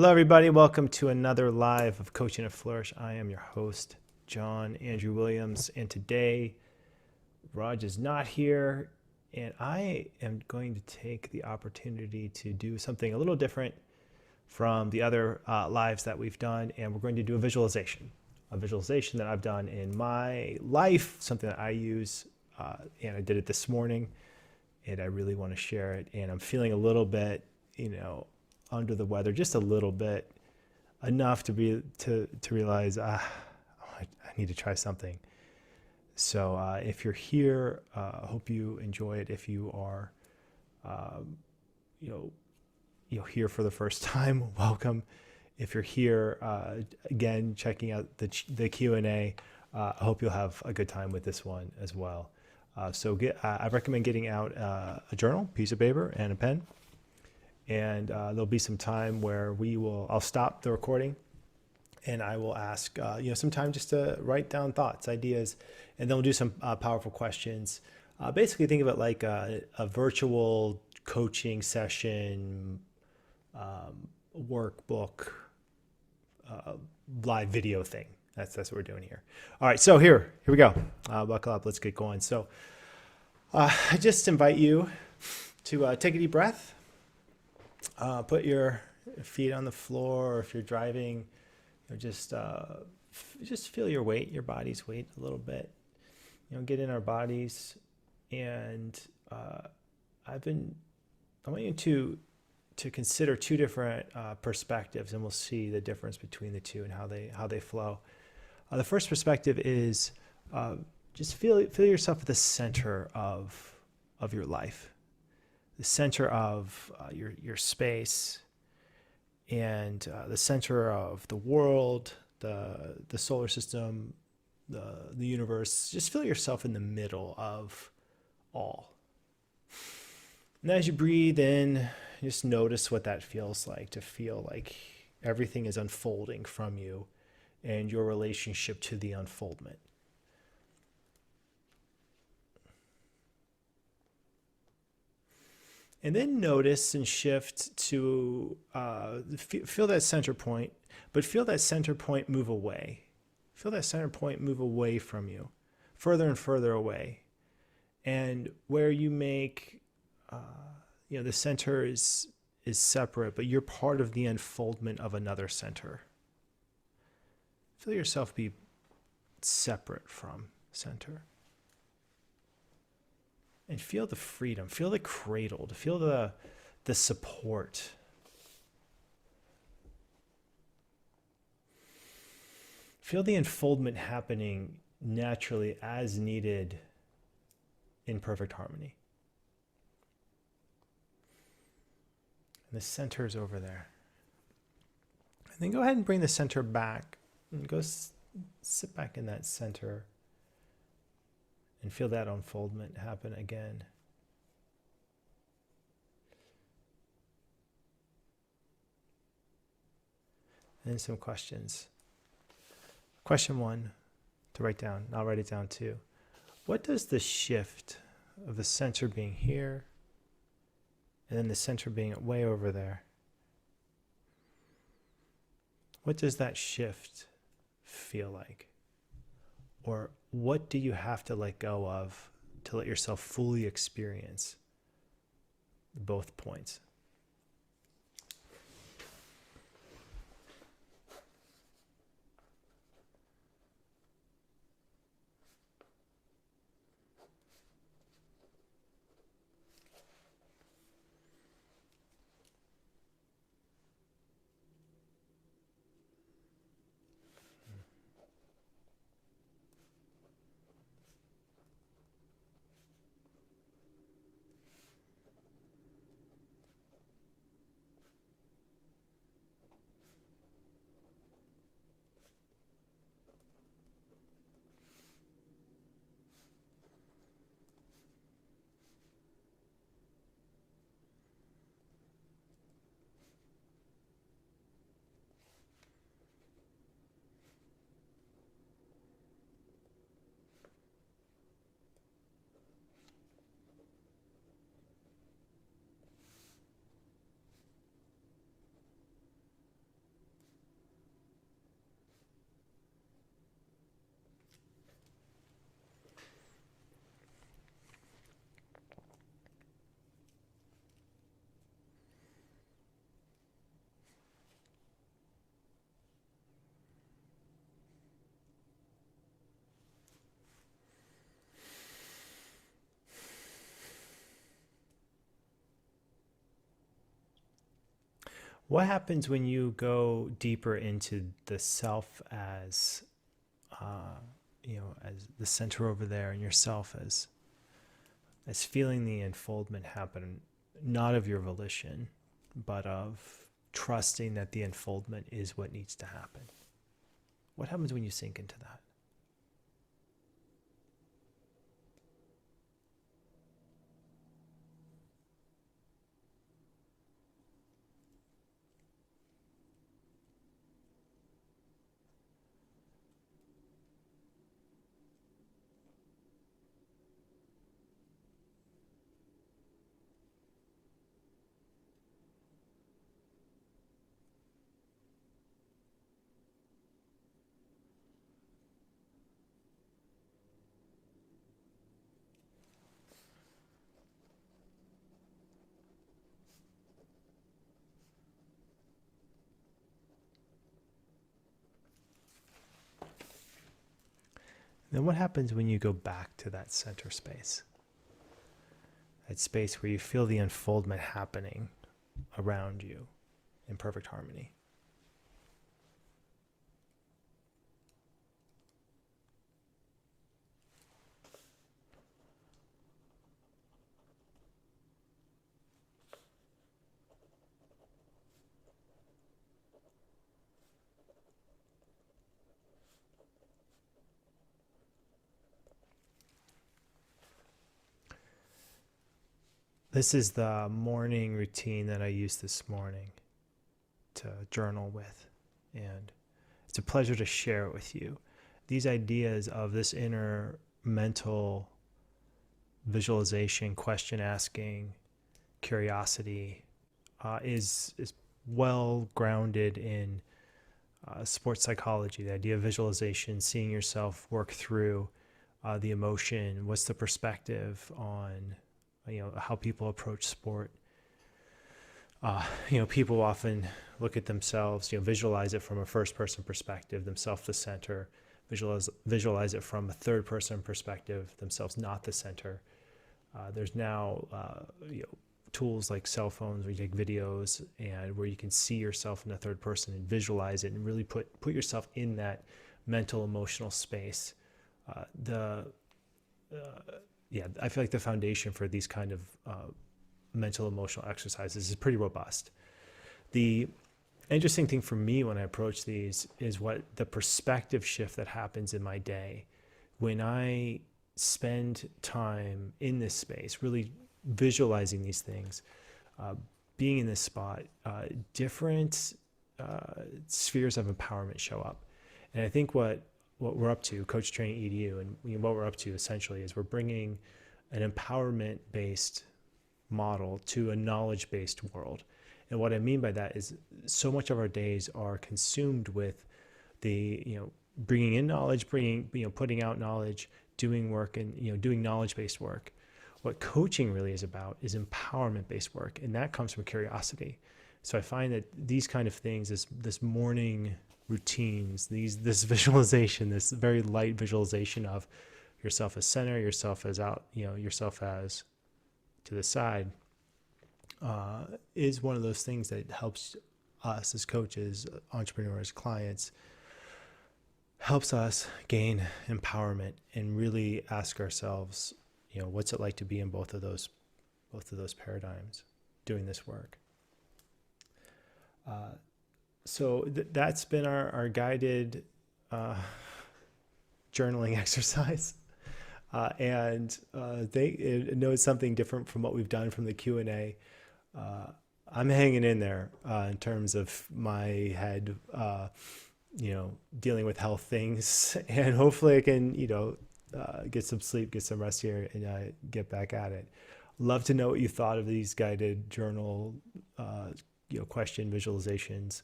Hello, everybody. Welcome to another live of Coaching to Flourish. I am your host, John Andrew Williams, and today Raj is not here, and I am going to take the opportunity to do something a little different from the other lives that we've done, and we're going to do a visualization that I've done in my life, something that I use, and I did it this morning, and I really want to share it, and I'm feeling a little bit, under the weather, just a little bit, enough to realize I need to try something. So if you're here, I hope you enjoy it. If you are, here for the first time, welcome. If you're here again, checking out the Q&A, I hope you'll have a good time with this one as well. I recommend getting out a journal, piece of paper, and a pen. And there'll be some time where I'll stop the recording and I will ask, some time just to write down thoughts, ideas, and then we'll do some powerful questions. Basically think of it like a virtual coaching session, workbook, live video thing. That's what we're doing here. All right, so here we go. Buckle up, let's get going. So I just invite you to take a deep breath. Put your feet on the floor, or if you're driving, just feel your weight, your body's weight a little bit. Get in our bodies, and I want you to consider two different perspectives, and we'll see the difference between the two and how they flow. The first perspective is just feel yourself at the center of your life. The center of your space, and the center of the world, the solar system, the universe. Just feel yourself in the middle of all. And as you breathe in, just notice what that feels like, to feel like everything is unfolding from you and your relationship to the unfoldment. And then notice and shift to feel that center point, but feel that center point move away. Feel that center point move away from you, further and further away. And where you make, the center is separate, but you're part of the unfoldment of another center. Feel yourself be separate from center. And feel the freedom, feel the cradle, feel the support. Feel the unfoldment happening naturally as needed in perfect harmony. And the center is over there. And then go ahead and bring the center back and go sit back in that center. And feel that unfoldment happen again. And then some questions. Question 1 to write down. I'll write it down too. What does the shift of the center being here and then the center being way over there, what does that shift feel like? Or what do you have to let go of to let yourself fully experience both points? What happens when you go deeper into the self as, as the center over there, and yourself as feeling the unfoldment happen, not of your volition, but of trusting that the unfoldment is what needs to happen? What happens when you sink into that? Then what happens when you go back to that center space? That space where you feel the unfoldment happening around you in perfect harmony. This is the morning routine that I used this morning to journal with. And it's a pleasure to share it with you. These ideas of this inner mental visualization, question asking, curiosity is well grounded in sports psychology. The idea of visualization, seeing yourself work through the emotion, what's the perspective on how people approach sport. People often look at themselves, visualize it from a first person perspective, themselves the center, visualize it from a third person perspective, themselves not the center. There's now tools like cell phones where you take videos and where you can see yourself in the third person and visualize it and really put yourself in that mental emotional space. I feel like the foundation for these kind of mental emotional exercises is pretty robust. The interesting thing for me when I approach these is what the perspective shift that happens in my day when I spend time in this space, really visualizing these things, being in this spot. Different spheres of empowerment show up. And I think what we're up to, Coach Training EDU, and what we're up to essentially is we're bringing an empowerment-based model to a knowledge-based world. And what I mean by that is so much of our days are consumed with the, bringing in knowledge, putting out knowledge, doing work, and, doing knowledge-based work. What coaching really is about is empowerment-based work, and that comes from curiosity. So I find that these kind of things, this morning routines, this visualization, this very light visualization of yourself as center, yourself as out, yourself as to the side, is one of those things that helps us as coaches, entrepreneurs, clients, helps us gain empowerment and really ask ourselves, what's it like to be in both of those paradigms doing this work. So that's been our guided journaling exercise. And they know it's something different from what we've done from the Q&A. I'm hanging in there in terms of my head, dealing with health things, and hopefully I can, get some sleep, get some rest here, and get back at it. Love to know what you thought of these guided journal, question visualizations.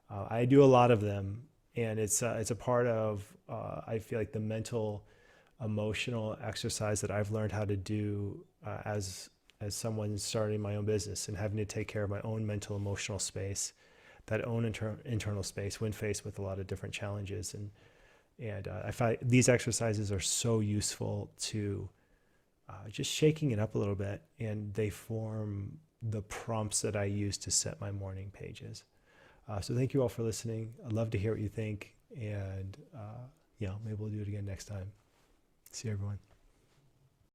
I do a lot of them, and it's a part of I feel like the mental, emotional exercise that I've learned how to do as someone starting my own business and having to take care of my own mental, emotional space, that own internal space when faced with a lot of different challenges. And I find these exercises are so useful to just shaking it up a little bit, and they form the prompts that I use to set my morning pages. So thank you all for listening. I'd love to hear what you think, and maybe we'll do it again next time. See you, everyone.